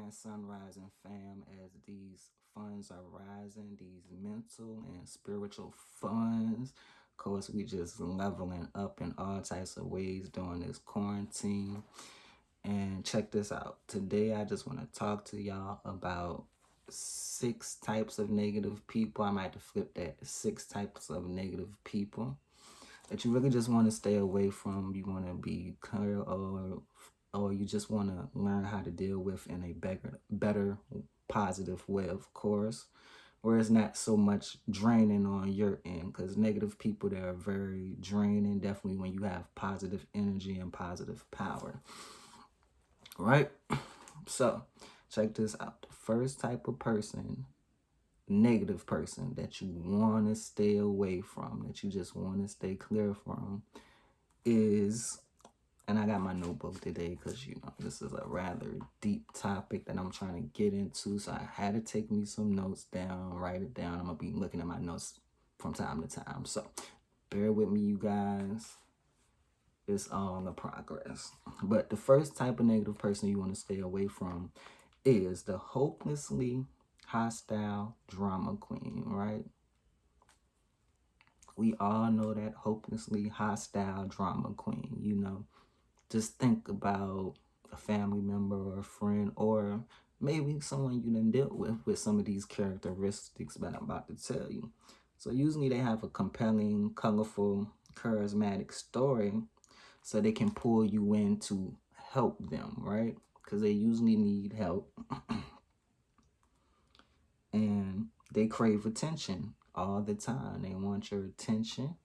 Grand Sunrising fam, as these funds are rising, these mental and spiritual funds. Of course, we just leveling up in all types of ways during this quarantine. And check this out. Today, I just want to talk to y'all about 6 types of negative people. I might have to flip that. 6 types of negative people that you really just want to stay away from. You want to be clear, or you just want to learn how to deal with in a better positive way, of course, where it's not so much draining on your end, because negative people, they are very draining, definitely when you have positive energy and positive power, right? So check this out. The first type of person, negative person, that you want to stay away from, that you just want to stay clear from, is, and I got my notebook today because, this is a rather deep topic that I'm trying to get into. So I had to take me some notes down, write it down. I'm going to be looking at my notes from time to time. So bear with me, you guys. It's all in the progress. But the first type of negative person you want to stay away from is the hopelessly hostile drama queen, right? We all know that hopelessly hostile drama queen. Just think about a family member or a friend, or maybe someone you done dealt with some of these characteristics that I'm about to tell you. So usually they have a compelling, colorful, charismatic story, so they can pull you in to help them, right? Because they usually need help. And they crave attention all the time. They want your attention.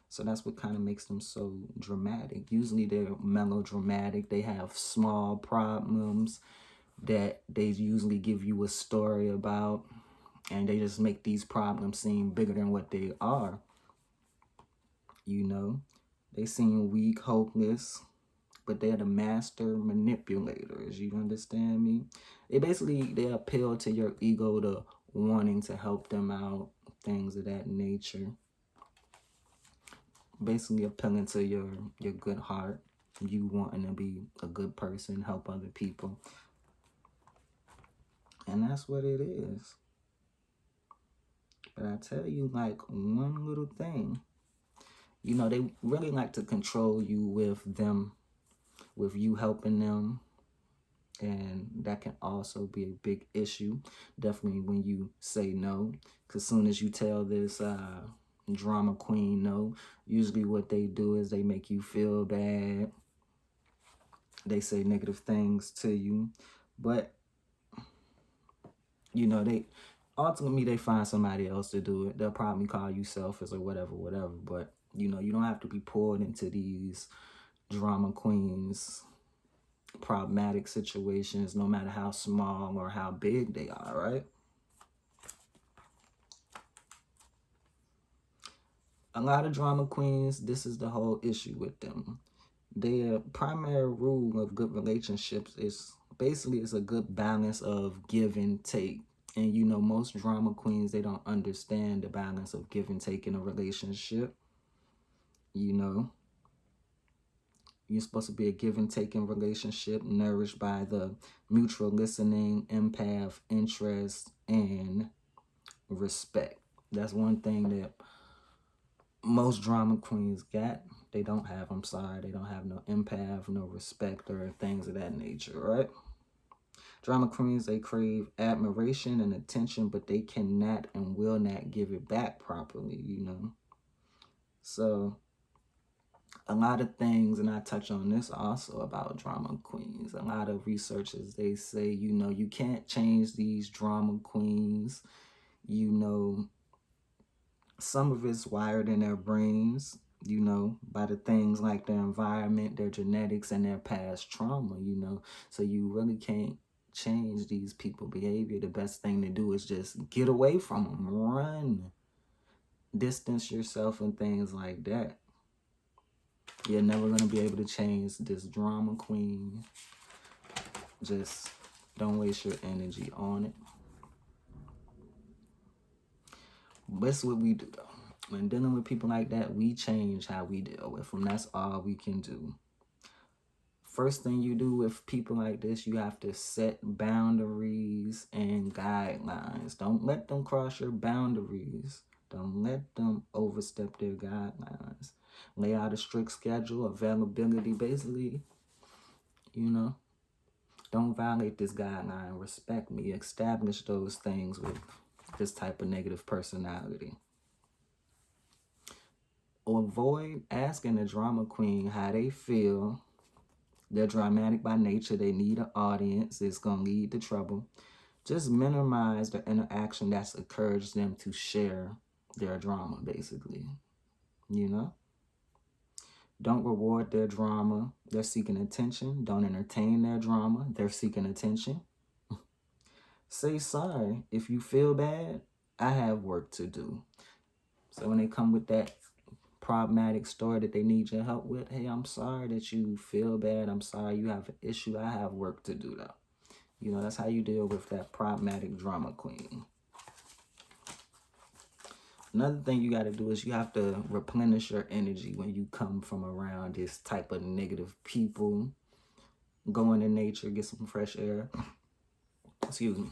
So that's what kind of makes them so dramatic. Usually they're melodramatic. They have small problems that they usually give you a story about, and they just make these problems seem bigger than what they are. They seem weak, hopeless, but they're the master manipulators. You understand me? They appeal to your ego, to wanting to help them out, things of that nature. Basically appealing to your good heart, you wanting to be a good person, help other people. And that's what it is. But I tell you, like, one little thing, they really like to control you with you helping them. And that can also be a big issue, definitely when you say no. Because as soon as you tell this drama queen no, usually what they do is they make you feel bad. They say negative things to you. But, they ultimately they find somebody else to do it. They'll probably call you selfish or whatever. But, you don't have to be pulled into these drama queens problematic situations, no matter how small or how big they are, right? A lot of drama queens, this is the whole issue with them. Their primary rule of good relationships is basically it's a good balance of give and take. And most drama queens, they don't understand the balance of give and take in a relationship. You're supposed to be a give and taking relationship, nourished by the mutual listening, empath, interest, and respect. That's one thing that most drama queens got. They don't have, they don't have no empath, no respect, or things of that nature, right? Drama queens, they crave admiration and attention, but they cannot and will not give it back properly, So a lot of things, and I touch on this also about drama queens. A lot of researchers, they say, you can't change these drama queens. Some of it's wired in their brains, by the things like their environment, their genetics, and their past trauma, So you really can't change these people's behavior. The best thing to do is just get away from them, run, distance yourself, and things like that. You're never going to be able to change this drama queen. Just don't waste your energy on it. That's what we do, though. When dealing with people like that, we change how we deal with them. That's all we can do. First thing you do with people like this, you have to set boundaries and guidelines. Don't let them cross your boundaries. Don't let them overstep their guidelines. Lay out a strict schedule, availability, basically, you know. Don't violate this guideline. Respect me. Establish those things with this type of negative personality. Avoid asking the drama queen how they feel. They're dramatic by nature. They need an audience. It's going to lead to trouble. Just minimize the interaction that's encouraged them to share their drama, basically. You know? Don't reward their drama. They're seeking attention. Don't entertain their drama. They're seeking attention. Say sorry. If you feel bad, I have work to do. So when they come with that problematic story that they need your help with, hey, I'm sorry that you feel bad. I'm sorry you have an issue. I have work to do, though. You know, that's how you deal with that problematic drama queen. Another thing you got to do is you have to replenish your energy when you come from around this type of negative people. Go into nature, get some fresh air. Excuse me.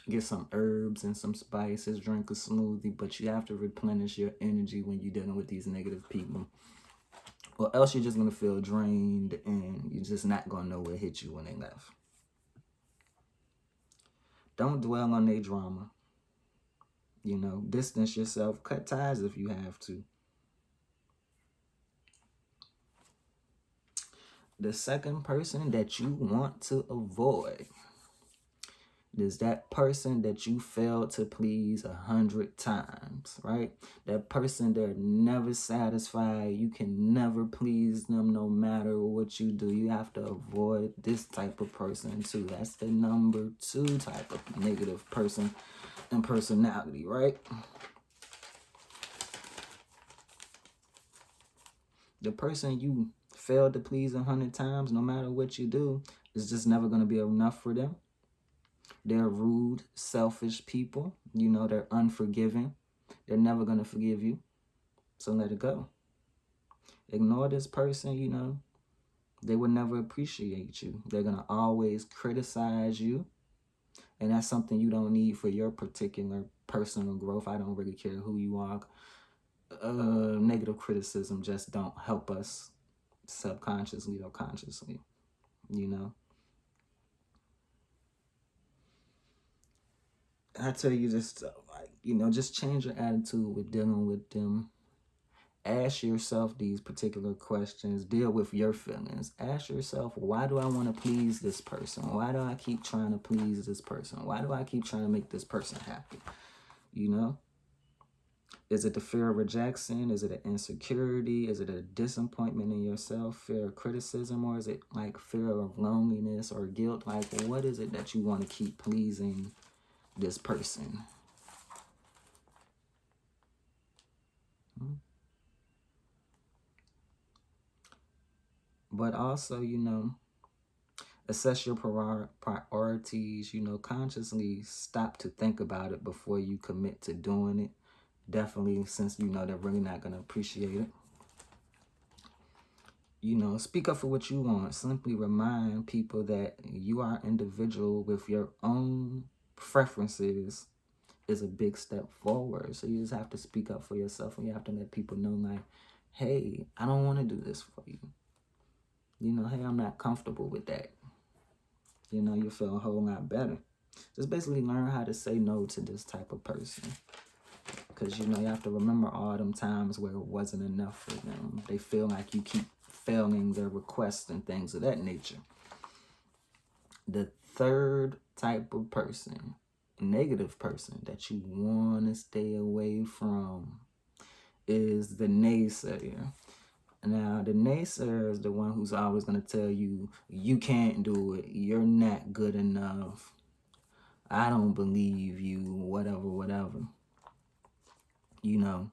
Get some herbs and some spices, drink a smoothie, but you have to replenish your energy when you're dealing with these negative people. Or else you're just going to feel drained and you're just not going to know what hit you when they left. Don't dwell on their drama. You know, distance yourself, cut ties if you have to. The second person that you want to avoid is that person that you failed to please 100 times, right? That person, they're never satisfied. You can never please them no matter what you do. You have to avoid this type of person too. That's the number 2 type of negative person and personality, right? The person you failed to please 100 times, no matter what you do, is just never going to be enough for them. They're rude, selfish people. You know, they're unforgiving. They're never going to forgive you. So let it go. Ignore this person, you know. They will never appreciate you. They're going to always criticize you. And that's something you don't need for your particular personal growth. I don't really care who you are. Negative criticism just don't help us subconsciously or consciously, you know. I tell you this, like, you know, just change your attitude with dealing with them. Ask yourself these particular questions. Deal with your feelings. Ask yourself, why do I want to please this person? Why do I keep trying to please this person? Why do I keep trying to make this person happy? You know? Is it the fear of rejection? Is it an insecurity? Is it a disappointment in yourself? Fear of criticism? Or is it like fear of loneliness or guilt? Like, what is it that you want to keep pleasing this person? But also, you know, assess your priorities, you know, consciously stop to think about it before you commit to doing it. Definitely, since you know they're really not going to appreciate it. You know, speak up for what you want. Simply remind people that you are an individual with your own preferences is a big step forward. So you just have to speak up for yourself, and you have to let people know, like, hey, I don't want to do this for you. You know, hey, I'm not comfortable with that. You know, you feel a whole lot better. Just basically learn how to say no to this type of person. Because, you know, you have to remember all them times where it wasn't enough for them. They feel like you keep failing their requests and things of that nature. The third type of person, negative person that you want to stay away from is the naysayer. Now, the naysayer is the one who's always going to tell you, you can't do it, you're not good enough, I don't believe you, whatever. You know,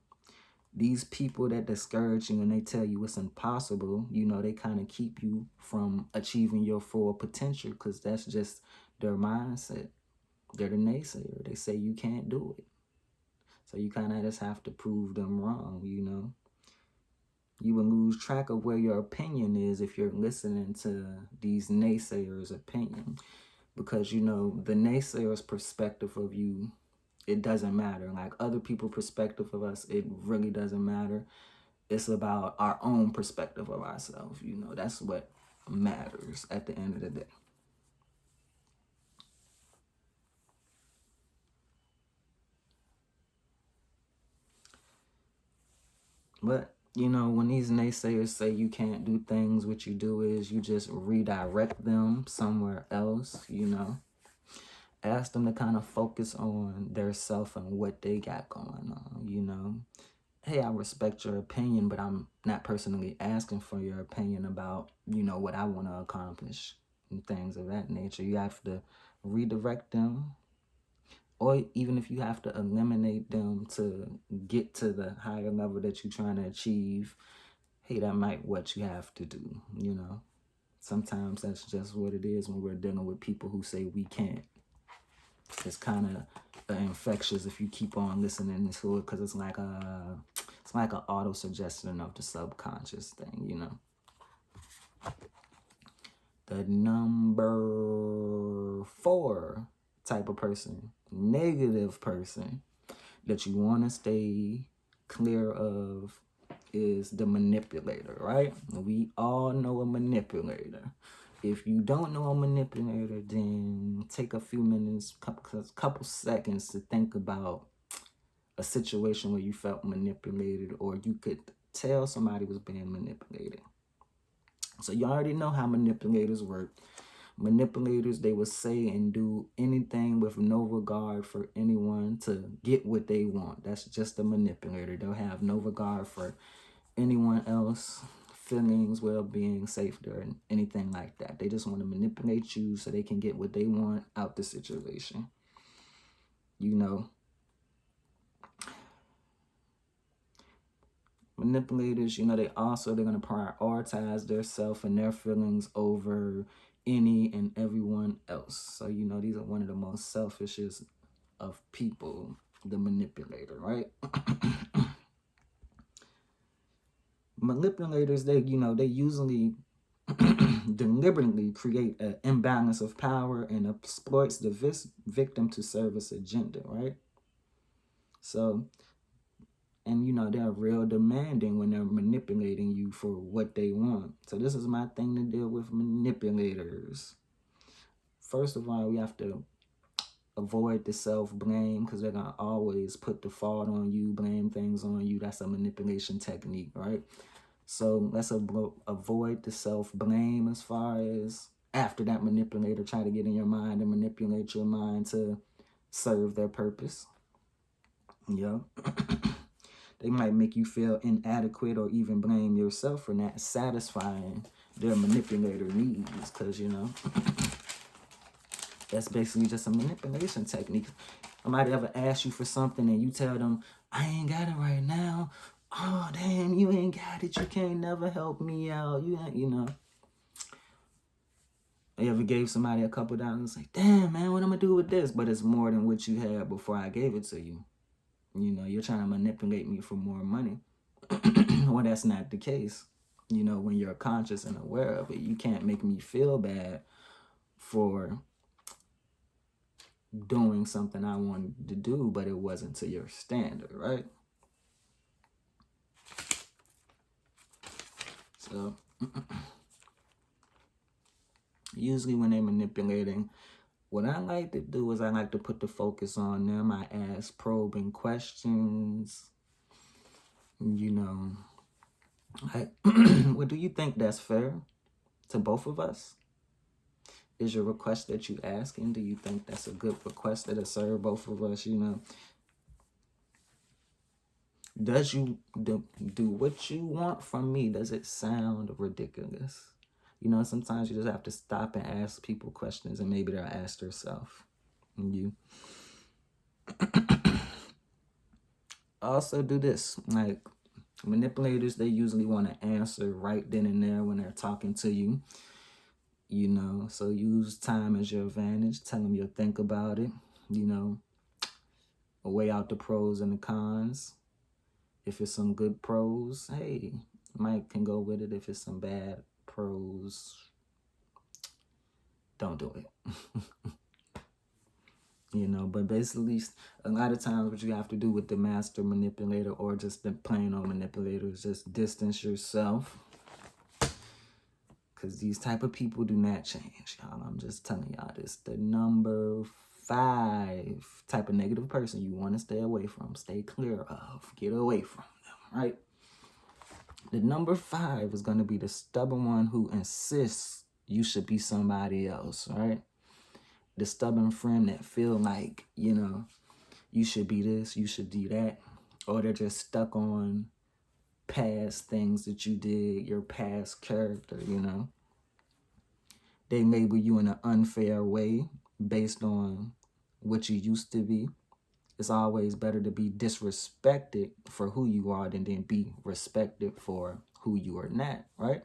these people that discourage you and they tell you it's impossible, you know, they kind of keep you from achieving your full potential because that's just their mindset. They're the naysayer. They say you can't do it. So you kind of just have to prove them wrong, you know. You will lose track of where your opinion is if you're listening to these naysayers' opinion. Because, you know, the naysayer's perspective of you, it doesn't matter. Like other people's perspective of us, it really doesn't matter. It's about our own perspective of ourselves. You know, that's what matters at the end of the day. But, you know, when these naysayers say you can't do things, what you do is you just redirect them somewhere else, you know. Ask them to kind of focus on their self and what they got going on, you know. Hey, I respect your opinion, but I'm not personally asking for your opinion about, you know, what I want to accomplish and things of that nature. You have to redirect them, or even if you have to eliminate them to get to the higher level that you're trying to achieve, hey, that might what you have to do, you know. Sometimes that's just what it is when we're dealing with people who say we can't. It's kind of infectious if you keep on listening to it, because it's like an auto suggestion of the subconscious thing, you know. The number 4 type of person, negative person, that you want to stay clear of is the manipulator, right? We all know a manipulator. If you don't know a manipulator, then take a few minutes, couple seconds to think about a situation where you felt manipulated, or you could tell somebody was being manipulated. So you already know how manipulators work. Manipulators, they will say and do anything with no regard for anyone to get what they want. That's just a manipulator. They'll have no regard for anyone else, feelings, well-being, safety, or anything like that. They just want to manipulate you so they can get what they want out the situation. You know, manipulators, you know, they're going to prioritize their self and their feelings over any and everyone else. So, you know, these are one of the most selfishest of people, the manipulator, right? Manipulators, they usually deliberately create an imbalance of power and exploits the victim to serve its agenda, right? So, and you know, they're real demanding when they're manipulating you for what they want. So this is my thing to deal with manipulators. First of all, we have to avoid the self-blame, because they're going to always put the fault on you, blame things on you. That's a manipulation technique, right? So let's avoid the self-blame as far as after that manipulator try to get in your mind and manipulate your mind to serve their purpose. Yeah. They might make you feel inadequate or even blame yourself for not satisfying their manipulator needs, because, you know, that's basically just a manipulation technique. Somebody ever ask you for something and you tell them, I ain't got it right now. Oh, damn, you ain't got it. You can't never help me out. You know. I ever gave somebody a couple dollars, like, damn, man, what I'm going to do with this? But it's more than what you had before I gave it to you. You know, you're trying to manipulate me for more money. Well, that's not the case. You know, when you're conscious and aware of it, you can't make me feel bad for doing something I wanted to do, but it wasn't to your standard, right? So usually when they're manipulating, what I like to do is I like to put the focus on them. I ask probing questions. You know, well, do you think that's fair to both of us? Is your request that you asking, do you think that's a good request that'll serve both of us? You know, does you do what you want from me? Does it sound ridiculous? You know, sometimes you just have to stop and ask people questions, and maybe they'll ask themselves. You also do this, like manipulators, they usually want to answer right then and there when they're talking to you. You know, so use time as your advantage. Tell them you'll think about it. You know, weigh out the pros and the cons. If it's some good pros, hey, Might can go with it if it's some bad prose. Don't do it. You know, but basically, a lot of times what you have to do with the master manipulator or just the plain old manipulator is just distance yourself. Because these type of people do not change, y'all. I'm just telling y'all this. The number 5 type of negative person you want to stay away from, stay clear of, get away from them, right? The number 5 is going to be the stubborn one who insists you should be somebody else, right? The stubborn friend that feel like, you know, you should be this, you should do that. Or they're just stuck on past things that you did, your past character, you know. They label you in an unfair way based on what you used to be. It's always better to be disrespected for who you are than be respected for who you are not, right?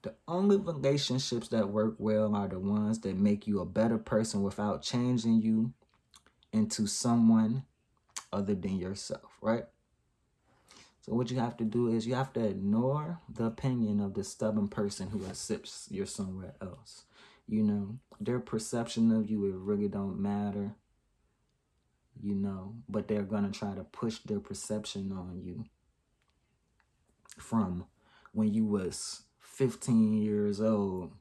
The only relationships that work well are the ones that make you a better person without changing you into someone other than yourself, right? So what you have to do is you have to ignore the opinion of the stubborn person who accepts you're somewhere else. You know, their perception of you, it really don't matter, you know, but they're going to try to push their perception on you from when you was 15 years old,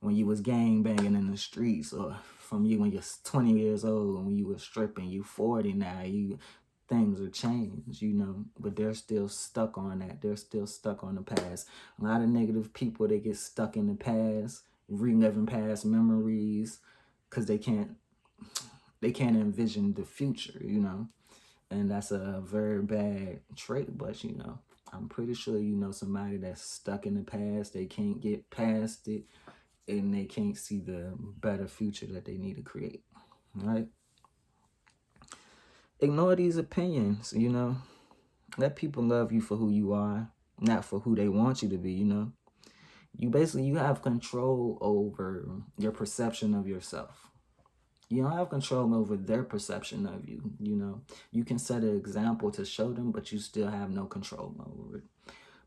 when you was gang banging in the streets, or from you when you're 20 years old, when you was stripping, you 40 now, things are changed, you know, but they're still stuck on that. They're still stuck on the past. A lot of negative people, they get stuck in the past, reliving past memories, because they can't envision the future, you know, and that's a very bad trait. But you know, I'm pretty sure you know somebody that's stuck in the past. They can't get past it, and they can't see the better future that they need to create, right? Ignore these opinions, you know. Let people love you for who you are, not for who they want you to be, you know. You have control over your perception of yourself. You don't have control over their perception of you, you know. You can set an example to show them, but you still have no control over it.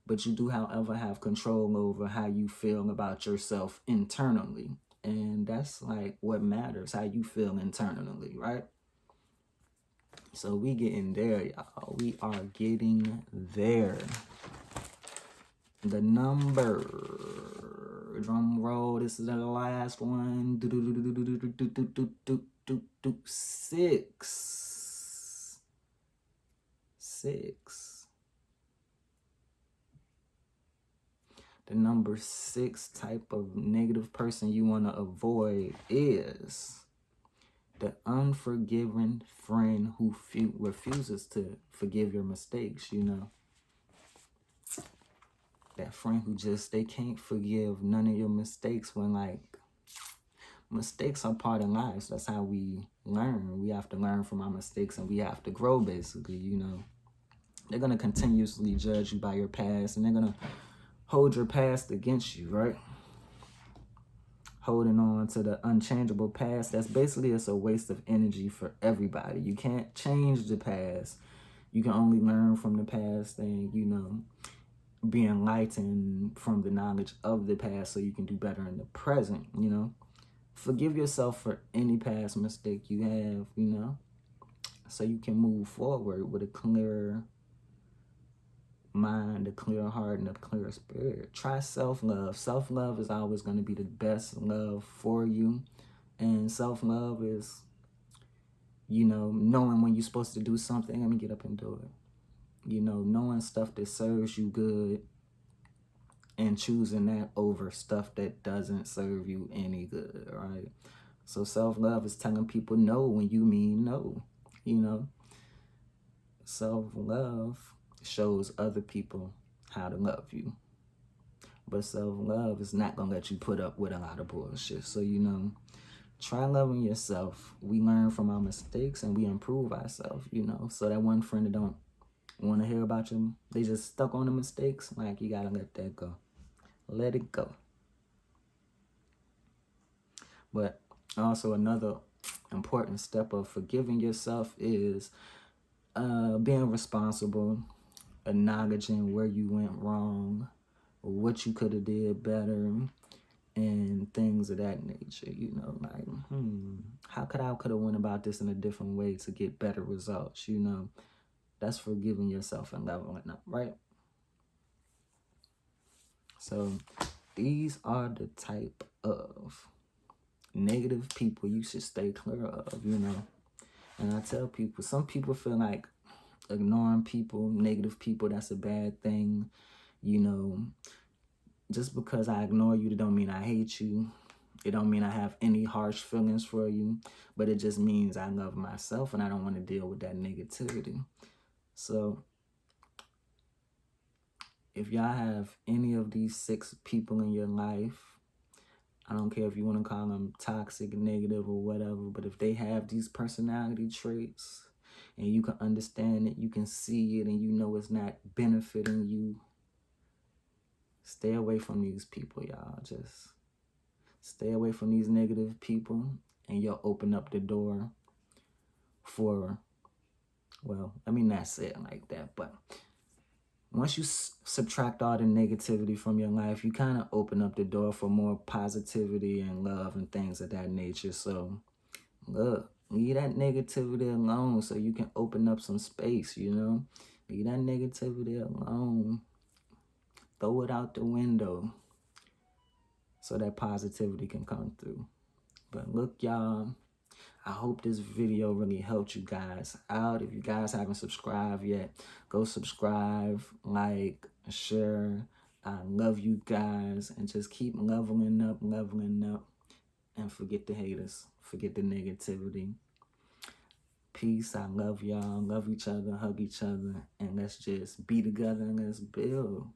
But you do, however, have control over how you feel about yourself internally. And that's like what matters, how you feel internally, right? So we getting there, y'all. We are getting there. The number, drum roll, this is the last one. 6. 6. The number 6 type of negative person you want to avoid is the unforgiving friend who refuses to forgive your mistakes, you know. That friend who just, they can't forgive none of your mistakes, when like, mistakes are part of life. That's how we learn. We have to learn from our mistakes, and we have to grow, basically, you know. They're going to continuously judge you by your past, and they're going to hold your past against you, right? Holding on to the unchangeable past, that's basically, it's a waste of energy for everybody. You can't change the past. You can only learn from the past, and, you know, be enlightened from the knowledge of the past so you can do better in the present, you know. Forgive yourself for any past mistake you have, you know, so you can move forward with a clear mind, a clear heart, and a clear spirit. Try self-love. Self-love is always going to be the best love for you. And self-love is, you know, knowing when you're supposed to do something. Let me get up and do it. You know, knowing stuff that serves you good and choosing that over stuff that doesn't serve you any good, right? So self-love is telling people no when you mean no, you know. Self-love shows other people how to love you. But self-love is not going to let you put up with a lot of bullshit. So, you know, try loving yourself. We learn from our mistakes and we improve ourselves, you know. So that one friend that don't want to hear about you, they just stuck on the mistakes, like, you got to let that go. Let it go. But also another important step of forgiving yourself is Being responsible, acknowledging where you went wrong, what you could have did better, and things of that nature. You know, like, how could have went about this in a different way to get better results? You know, that's forgiving yourself and leveling up, right? So these are the type of negative people you should stay clear of, you know. And I tell people, some people feel like ignoring people, negative people, that's a bad thing. You know, just because I ignore you, it don't mean I hate you. It don't mean I have any harsh feelings for you, but it just means I love myself and I don't want to deal with that negativity. So if y'all have any of these 6 people in your life, I don't care if you want to call them toxic, negative, or whatever, but if they have these personality traits and you can understand it, you can see it, and you know it's not benefiting you, stay away from these people, y'all. Just stay away from these negative people, and you'll open up the door for, well, let me not say it like that, but once you subtract all the negativity from your life, you kind of open up the door for more positivity and love and things of that nature. So, look, leave that negativity alone so you can open up some space, you know? Leave that negativity alone. Throw it out the window so that positivity can come through. But look, y'all, I hope this video really helped you guys out. If you guys haven't subscribed yet, go subscribe, like, share. I love you guys, and just keep leveling up, and forget the haters, forget the negativity. Peace. I love y'all. Love each other, hug each other, and let's just be together and let's build.